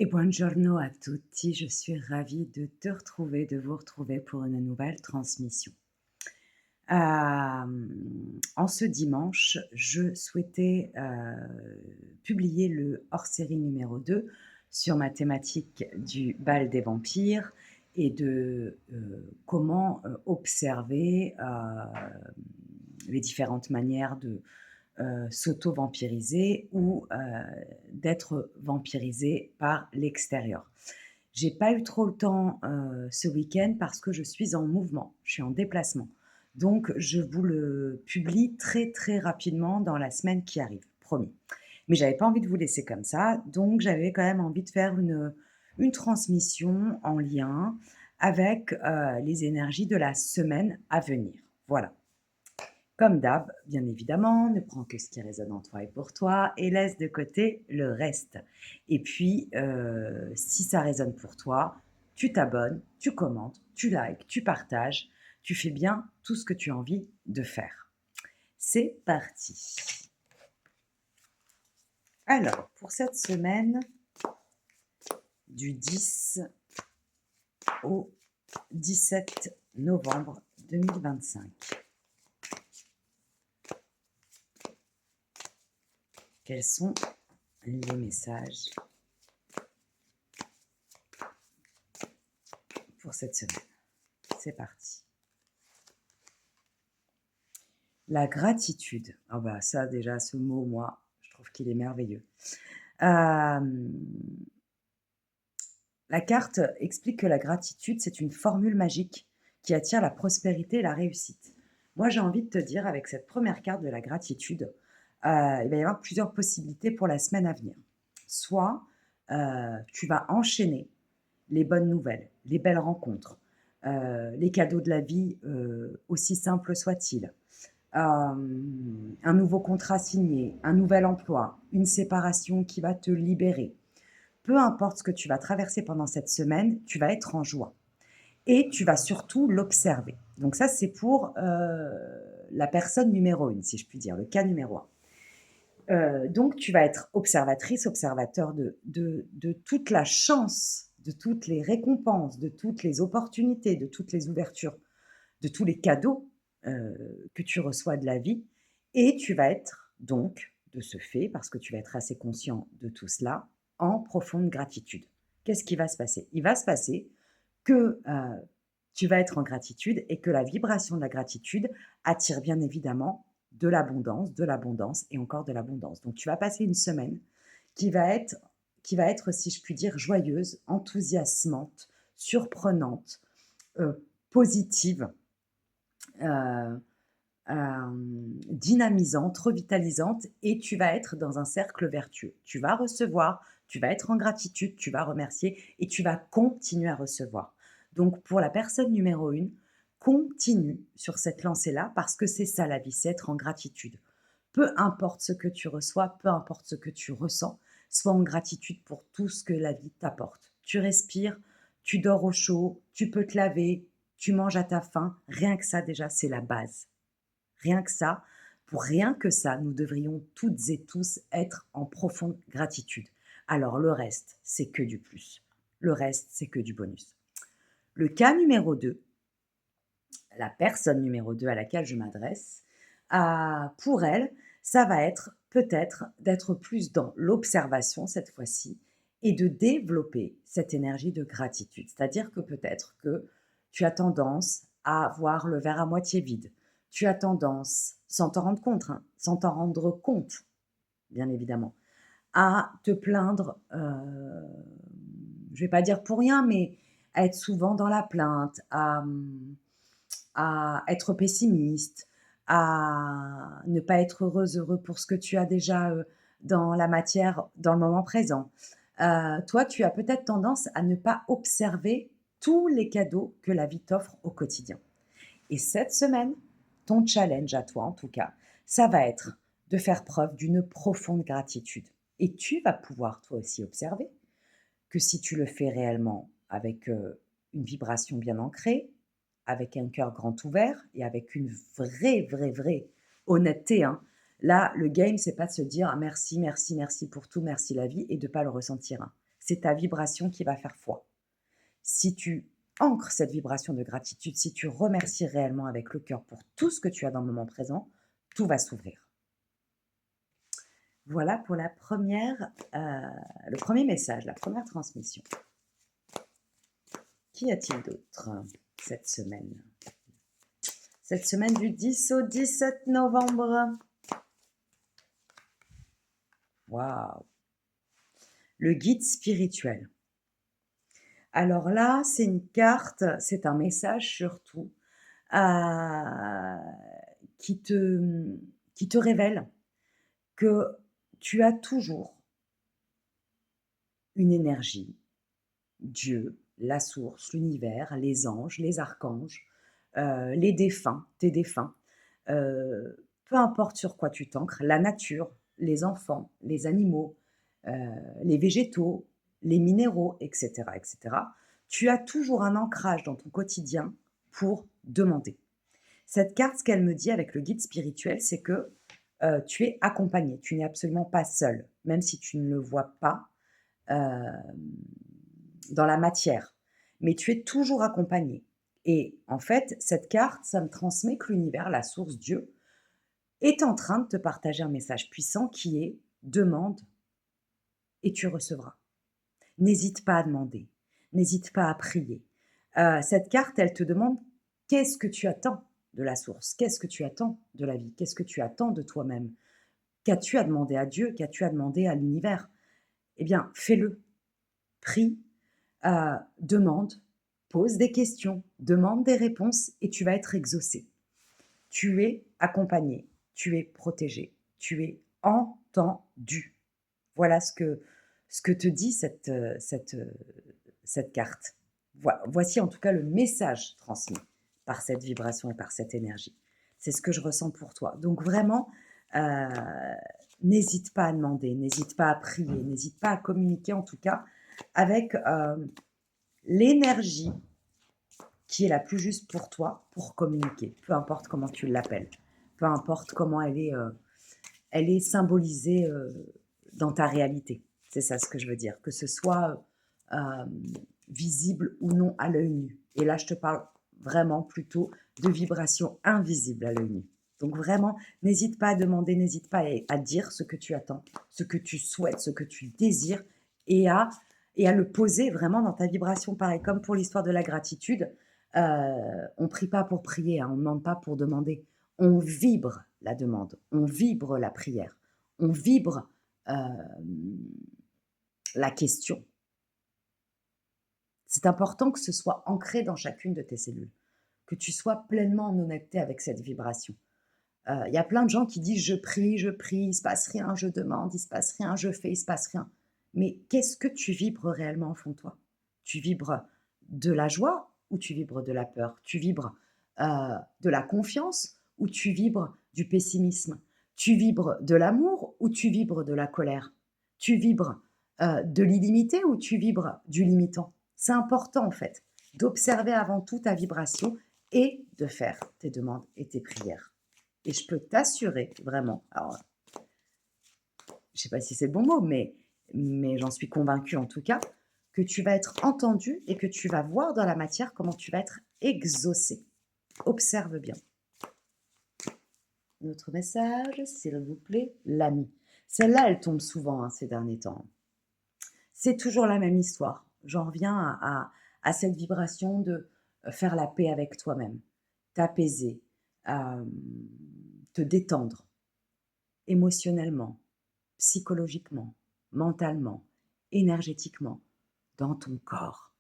Et buongiorno a tutti, je suis ravie de te retrouver, de vous retrouver pour une nouvelle transmission. En ce dimanche, je souhaitais, publier le hors-série numéro 2 sur ma thématique du bal des vampires et de, comment, observer, les différentes manières de, s'auto-vampiriser ou, d'être vampirisé par l'extérieur. J'ai pas eu trop le temps, ce week-end parce que je suis en mouvement, je suis en déplacement. Donc je vous le publie très, très rapidement dans la semaine qui arrive, promis. Mais j'avais pas envie de vous laisser comme ça, donc j'avais quand même envie de faire une transmission en lien avec, les énergies de la semaine à venir. Voilà. Comme d'hab, bien évidemment, ne prends que ce qui résonne en toi et pour toi et laisse de côté le reste. Et puis, si ça résonne pour toi, tu t'abonnes, tu commentes, tu likes, tu partages, tu fais bien tout ce que tu as envie de faire. C'est parti. Alors, pour cette semaine du 10 au 17 novembre 2025, quels sont les messages pour cette semaine? C'est parti. La gratitude. Ah bah ça déjà, ce mot, moi, je trouve qu'il est merveilleux. Hem, la carte explique que la gratitude, c'est une formule magique qui attire la prospérité et la réussite. Moi, j'ai envie de te dire avec cette première carte de la gratitude, il va y avoir plusieurs possibilités pour la semaine à venir. Soit, tu vas enchaîner les bonnes nouvelles, les belles rencontres, les cadeaux de la vie, aussi simples soient-ils. Un nouveau contrat signé, un nouvel emploi, une séparation qui va te libérer. Peu importe ce que tu vas traverser pendant cette semaine, tu vas être en joie et tu vas surtout l'observer. Donc ça, c'est pour, la personne numéro 1, si je puis dire, le cas numéro 1. Donc tu vas être observatrice, observateur de toute la chance, de toutes les récompenses, de toutes les opportunités, de toutes les ouvertures, de tous les cadeaux, que tu reçois de la vie et tu vas être donc, de ce fait, parce que tu vas être assez conscient de tout cela, en profonde gratitude. Qu'est-ce qui va se passer? Il va se passer que, tu vas être en gratitude et que la vibration de la gratitude attire bien évidemment de l'abondance et encore de l'abondance. Donc tu vas passer une semaine qui va être si je puis dire, joyeuse, enthousiasmante, surprenante, positive, heu, dynamisante, revitalisante et tu vas être dans un cercle vertueux. Tu vas recevoir, tu vas être en gratitude, tu vas remercier et tu vas continuer à recevoir. Donc pour la personne numéro 1, continue sur cette lancée-là parce que c'est ça la vie, c'est être en gratitude. Peu importe ce que tu reçois, peu importe ce que tu ressens, sois en gratitude pour tout ce que la vie t'apporte. Tu respires, tu dors au chaud, tu peux te laver, tu manges à ta faim, rien que ça déjà, c'est la base. Rien que ça, pour rien que ça, nous devrions toutes et tous être en profonde gratitude. Alors le reste, c'est que du plus. Le reste, c'est que du bonus. Le cas numéro 2, la personne numéro 2 à laquelle je m'adresse, pour elle, ça va être peut-être d'être plus dans l'observation cette fois-ci et de développer cette énergie de gratitude. C'est-à-dire que peut-être que tu as tendance à voir le verre à moitié vide. Tu as tendance, sans t'en rendre compte, hein, sans t'en rendre compte, bien évidemment, à te plaindre, je vais pas dire pour rien, mais à être souvent dans la plainte, à être pessimiste, à ne pas être heureuse, heureux pour ce que tu as déjà, dans la matière, dans le moment présent. Toi, tu as peut-être tendance à ne pas observer tous les cadeaux que la vie t'offre au quotidien. Et cette semaine, ton challenge à toi en tout cas, ça va être de faire preuve d'une profonde gratitude. Et tu vas pouvoir toi aussi observer que si tu le fais réellement avec, une vibration bien ancrée, avec un cœur grand ouvert et avec une vraie honnêteté, hein. Là, le game, c'est pas de se dire: «Ah merci, merci, merci pour tout, merci la vie» et de pas le ressentir, hein. c'est ta vibration qui va faire foi. Si tu ancres cette vibration de gratitude, si tu remercies réellement avec le cœur pour tout ce que tu as dans le moment présent, tout va s'ouvrir. Voilà pour le premier message, la première transmission. Qu'y a-t-il d'autre cette semaine? Cette semaine du 10 au 17 novembre. Waouh! Le guide spirituel. Alors là, c'est une carte, c'est un message surtout euh, qui te révèle que tu as toujours une énergie, Dieu, la source, l'univers, les anges, les archanges, les défunts, tes défunts, euh, peu importe sur quoi tu t'ancres, la nature, les enfants, les animaux, euh, les végétaux, les minéraux, etc., etc., tu as toujours un ancrage dans ton quotidien pour demander. Cette carte, ce qu'elle me dit avec le guide spirituel, c'est que tu es accompagné, tu n'es absolument pas seul, même si tu ne le vois pas euh, dans la matière, mais tu es toujours accompagné. Et en fait, cette carte, ça me transmet que l'univers, la source, Dieu, est en train de te partager un message puissant qui est demande et tu recevras. N'hésite pas à demander, n'hésite pas à prier. Cette carte, elle te demande qu'est-ce que tu attends de la source, qu'est-ce que tu attends de la vie, qu'est-ce que tu attends de toi-même, qu'as-tu à demander à Dieu, qu'as-tu à demander à l'univers. Eh bien, fais-le, prie, demande, pose des questions, demande des réponses et tu vas être exaucé. Tu es accompagné, tu es protégé, tu es entendu. Voilà ce que te dit cette carte. Voici en tout cas le message transmis par cette vibration et par cette énergie. C'est ce que je ressens pour toi. Donc vraiment, euh, n'hésite pas à demander, n'hésite pas à prier, n'hésite pas à communiquer en tout cas avec l'énergie qui est la plus juste pour toi pour communiquer, peu importe comment tu l'appelles, peu importe comment elle est symbolisée dans ta réalité. C'est ça ce que je veux dire, que ce soit euh, visible ou non à l'œil nu. Et là, je te parle vraiment plutôt de vibrations invisibles à l'œil nu. Donc vraiment, n'hésite pas à demander, n'hésite pas à dire ce que tu attends, ce que tu souhaites, ce que tu désires et à le poser vraiment dans ta vibration. Pareil, comme pour l'histoire de la gratitude, on ne prie pas pour prier, hein, on ne demande pas pour demander. On vibre la demande, on vibre la prière, on vibre euh, la question. C'est important que ce soit ancré dans chacune de tes cellules, que tu sois pleinement en honnêteté avec cette vibration. Il y a plein de gens qui disent je prie, il ne se passe rien, je demande, il ne se passe rien, je fais, il ne se passe rien. Mais qu'est-ce que tu vibres réellement au fond de toi? Tu vibres de la joie ou tu vibres de la peur? Tu vibres de la confiance ou tu vibres du pessimisme? Tu vibres de l'amour ou tu vibres de la colère? Tu vibres de l'illimité ou tu vibres du limitant? C'est important en fait d'observer avant tout ta vibration et de faire tes demandes et tes prières. Et je peux t'assurer vraiment, alors je ne sais pas si c'est le bon mot, mais j'en suis convaincue en tout cas, que tu vas être entendu et que tu vas voir dans la matière comment tu vas être exaucé. Observe bien. Notre message, s'il vous plaît, l'ami. Celle-là, elle tombe souvent ces derniers temps. C'est toujours la même histoire. J'en reviens à cette vibration de faire la paix avec toi-même, t'apaiser, te détendre émotionnellement, psychologiquement, mentalement, énergétiquement, dans ton corps.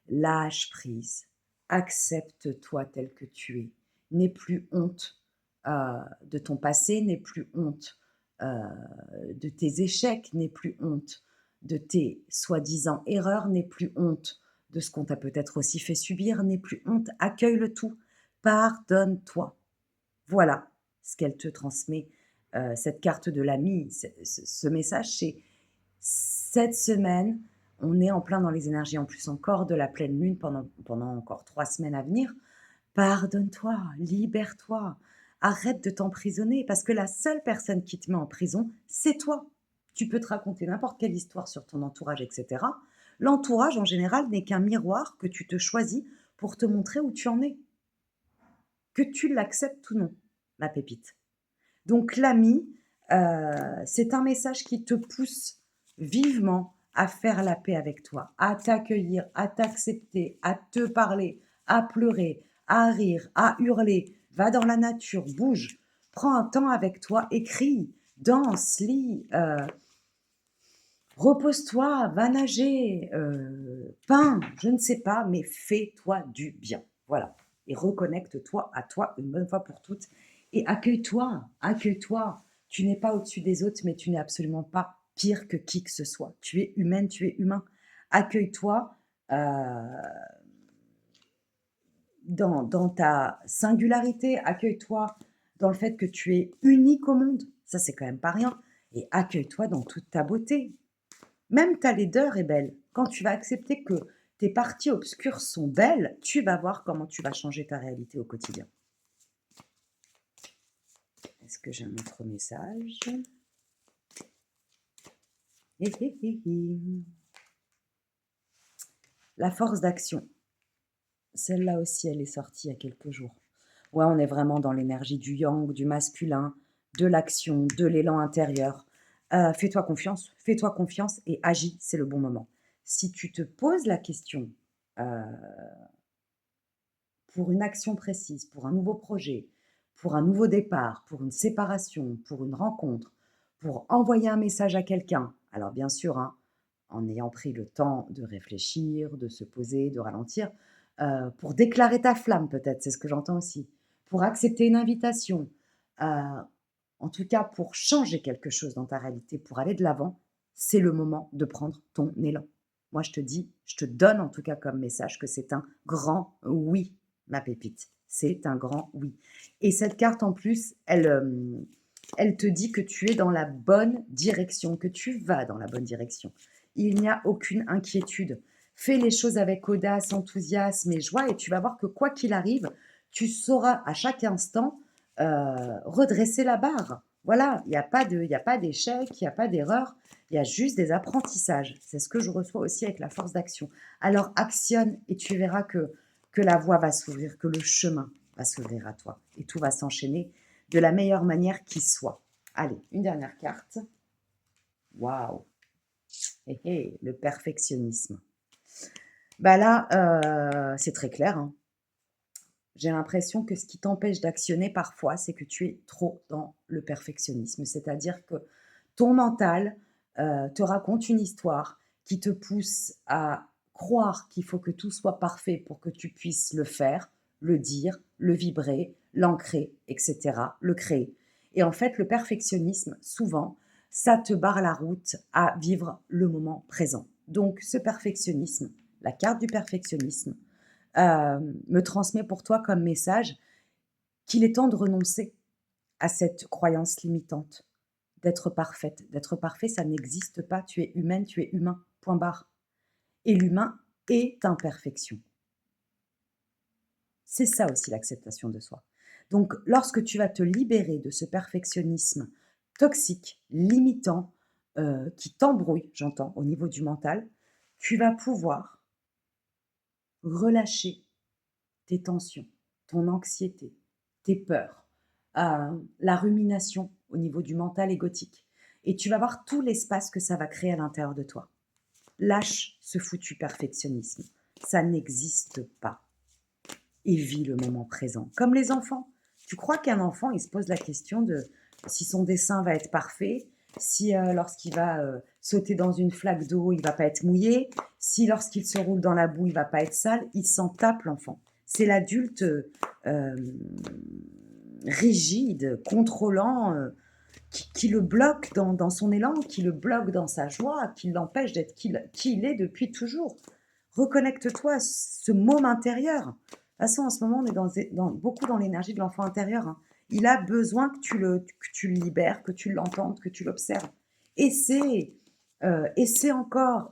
Lâche prise, accepte-toi tel que tu es. N'aie plus honte de ton passé, n'aie plus honte de tes échecs, n'aie plus honte de tes soi-disant erreurs, n'aie plus honte de ce qu'on t'a peut-être aussi fait subir, n'aie plus honte, accueille le tout, pardonne-toi. Voilà ce qu'elle te transmet, cette carte de l'ami, ce message, c'est cette semaine, on est en plein dans les énergies, en plus encore de la pleine lune pendant encore 3 semaines à venir. Pardonne-toi, libère-toi, arrête de t'emprisonner, parce que la seule personne qui te met en prison, c'est toi. Tu peux te raconter n'importe quelle histoire sur ton entourage, etc. L'entourage, en général, n'est qu'un miroir que tu te choisis pour te montrer où tu en es, que tu l'acceptes ou non, ma pépite. Donc l'ami, c'est un message qui te pousse vivement à faire la paix avec toi, à t'accueillir, à t'accepter, à te parler, à pleurer, à rire, à hurler. Va dans la nature, bouge, prends un temps avec toi, écris, danse, lis, repose-toi, va nager, peins, je ne sais pas, mais fais-toi du bien. Voilà. Et reconnecte-toi à toi une bonne fois pour toutes. Et accueille-toi, accueille-toi. Tu n'es pas au-dessus des autres, mais tu n'es absolument pas pire que qui que ce soit. Tu es humaine, tu es humain. Accueille-toi dans ta singularité. Accueille-toi dans le fait que tu es unique au monde. Ça, c'est quand même pas rien. Et accueille-toi dans toute ta beauté. Même ta laideur est belle. Quand tu vas accepter que tes parties obscures sont belles, tu vas voir comment tu vas changer ta réalité au quotidien. Est-ce que j'ai un autre message? La force d'action. Celle-là aussi, elle est sortie il y a quelques jours. Ouais, on est vraiment dans l'énergie du yang, du masculin, de l'action, de l'élan intérieur. Fais-toi confiance et agis, c'est le bon moment. Si tu te poses la question pour une action précise, pour un nouveau projet, pour un nouveau départ, pour une séparation, pour une rencontre, pour envoyer un message à quelqu'un, alors bien sûr, hein, en ayant pris le temps de réfléchir, de se poser, de ralentir, pour déclarer ta flamme peut-être, c'est ce que j'entends aussi, pour accepter une invitation, en tout cas pour changer quelque chose dans ta réalité, pour aller de l'avant, c'est le moment de prendre ton élan. Moi, je te dis, je te donne en tout cas comme message que c'est un grand oui, ma pépite. C'est un grand oui. Et cette carte en plus, elle te dit que tu es dans la bonne direction, que tu vas dans la bonne direction. Il n'y a aucune inquiétude. Fais les choses avec audace, enthousiasme et joie et tu vas voir que quoi qu'il arrive, tu sauras à chaque instant redresser la barre. Voilà, il n'y a pas d'échec, il n'y a pas d'erreur, il y a juste des apprentissages. C'est ce que je reçois aussi avec la force d'action. Alors actionne et tu verras que la voie va s'ouvrir, que le chemin va s'ouvrir à toi et tout va s'enchaîner de la meilleure manière qui soit. Allez, une dernière carte. Waouh! Le perfectionnisme. Bah là, c'est très clair, hein. J'ai l'impression que ce qui t'empêche d'actionner parfois, c'est que tu es trop dans le perfectionnisme. C'est-à-dire que ton mental te raconte une histoire qui te pousse à croire qu'il faut que tout soit parfait pour que tu puisses le faire, le dire, le vibrer, l'ancrer, etc., le créer. Et en fait, le perfectionnisme, souvent, ça te barre la route à vivre le moment présent. Donc, ce perfectionnisme, la carte du perfectionnisme, me transmet pour toi comme message qu'il est temps de renoncer à cette croyance limitante d'être parfaite. D'être parfait, ça n'existe pas. Tu es humaine, tu es humain, point barre. Et l'humain est imperfection. C'est ça aussi l'acceptation de soi. Donc, lorsque tu vas te libérer de ce perfectionnisme toxique, limitant, qui t'embrouille, j'entends, au niveau du mental, tu vas pouvoir relâcher tes tensions, ton anxiété, tes peurs, la rumination au niveau du mental égotique. Et tu vas voir tout l'espace que ça va créer à l'intérieur de toi. Lâche ce foutu perfectionnisme. Ça n'existe pas. Et vis le moment présent. Comme les enfants. Tu crois qu'un enfant, il se pose la question de si son dessin va être parfait, si lorsqu'il va sauter dans une flaque d'eau, il va pas être mouillé, si lorsqu'il se roule dans la boue, il va pas être sale, il s'en tape l'enfant. C'est l'adulte rigide, contrôlant, qui le bloque dans son élan, qui le bloque dans sa joie, qui l'empêche d'être qui il est depuis toujours. Reconnecte-toi à ce môme intérieur. De toute façon, en ce moment, on est beaucoup dans l'énergie de l'enfant intérieur, hein. Il a besoin que tu le libères, que tu l'entendes, que tu l'observes. Et c'est encore.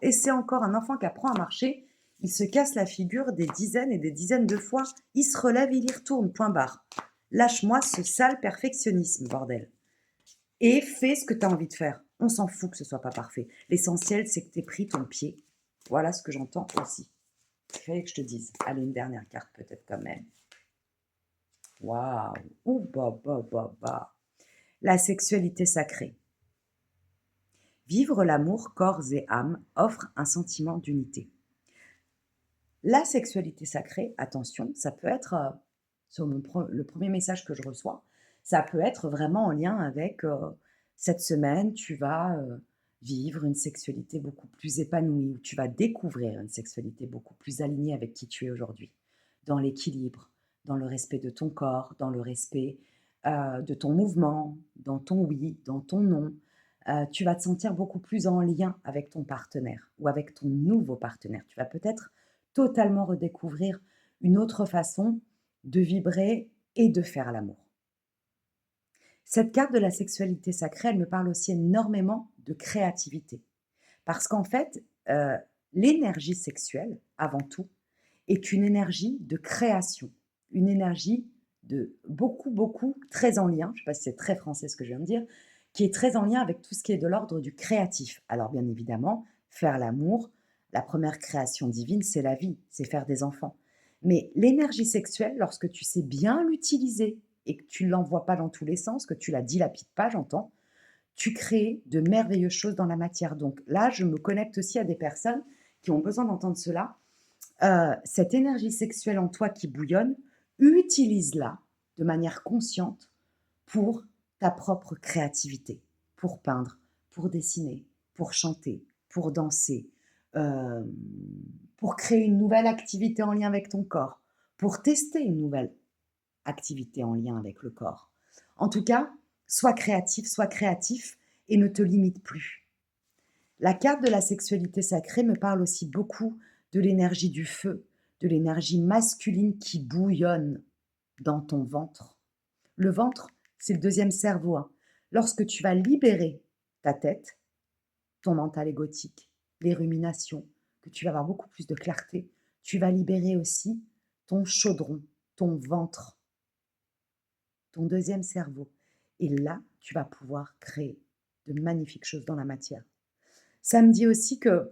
Un enfant qui apprend à marcher, il se casse la figure des dizaines et des dizaines de fois. Il se relève, il y retourne, point barre. Lâche-moi ce sale perfectionnisme, bordel. Et fais ce que tu as envie de faire. On s'en fout que ce soit pas parfait. L'essentiel, c'est que tu aies pris ton pied. Voilà ce que j'entends aussi. Il fallait que je te dise. Allez, une dernière carte peut-être quand même. Waouh! Ouh, bah. La sexualité sacrée. Vivre l'amour corps et âme offre un sentiment d'unité. La sexualité sacrée, attention, ça peut être, sur le premier message que je reçois, ça peut être vraiment en lien avec, cette semaine, tu vas, vivre une sexualité beaucoup plus épanouie, ou tu vas découvrir une sexualité beaucoup plus alignée avec qui tu es aujourd'hui, dans l'équilibre, dans le respect de ton corps, dans le respect, de ton mouvement, dans ton oui, dans ton non. Tu vas te sentir beaucoup plus en lien avec ton partenaire ou avec ton nouveau partenaire. Tu vas peut-être totalement redécouvrir une autre façon de vibrer et de faire l'amour. Cette carte de la sexualité sacrée, elle me parle aussi énormément de créativité. Parce qu'en fait, l'énergie sexuelle, avant tout, est une énergie de création, une énergie de beaucoup, très en lien, je ne sais pas si c'est très français ce que je viens de dire, qui est très en lien avec tout ce qui est de l'ordre du créatif. Alors bien évidemment, faire l'amour, la première création divine, c'est la vie, c'est faire des enfants. Mais l'énergie sexuelle, lorsque tu sais bien l'utiliser et que tu ne l'envoies pas dans tous les sens, que tu la dilapides pas, j'entends, tu crées de merveilleuses choses dans la matière. Donc là, je me connecte aussi à des personnes qui ont besoin d'entendre cela. Cette énergie sexuelle en toi qui bouillonne, utilise-la de manière consciente pour ta propre créativité, pour peindre, pour dessiner, pour chanter, pour danser, hem, pour créer une nouvelle activité en lien avec ton corps, pour tester une nouvelle activité en lien avec le corps. En tout cas, sois créatif et ne te limite plus. La carte de la sexualité sacrée me parle aussi beaucoup de l'énergie du feu, de l'énergie masculine qui bouillonne dans ton ventre. Le ventre, c'est le deuxième cerveau, hein. Lorsque tu vas libérer ta tête, ton mental égotique, les ruminations, que tu vas avoir beaucoup plus de clarté, tu vas libérer aussi ton chaudron, ton ventre, ton deuxième cerveau. Et là, tu vas pouvoir créer de magnifiques choses dans la matière. Ça me dit aussi que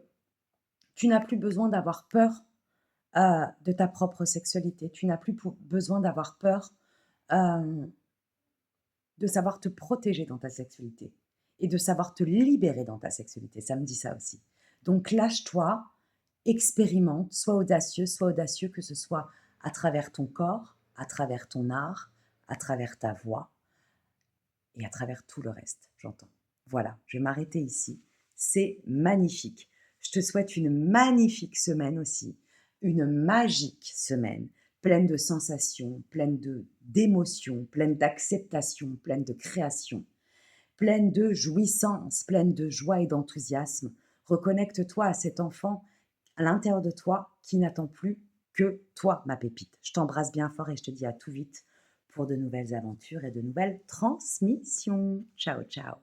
tu n'as plus besoin d'avoir peur de ta propre sexualité. Tu n'as plus besoin d'avoir peur euh, de savoir te protéger dans ta sexualité et de savoir te libérer dans ta sexualité. Ça me dit ça aussi. Donc lâche-toi, expérimente, sois audacieux, que ce soit à travers ton corps, à travers ton art, à travers ta voix et à travers tout le reste, j'entends. Voilà, je vais m'arrêter ici. C'est magnifique. Je te souhaite une magnifique semaine aussi, une magique semaine, pleine de sensations, pleine d'émotions, pleine d'acceptation, pleine de création, pleine de jouissance, pleine de joie et d'enthousiasme. Reconnecte-toi à cet enfant à l'intérieur de toi qui n'attend plus que toi, ma pépite. Je t'embrasse bien fort et je te dis à tout vite pour de nouvelles aventures et de nouvelles transmissions. Ciao, ciao.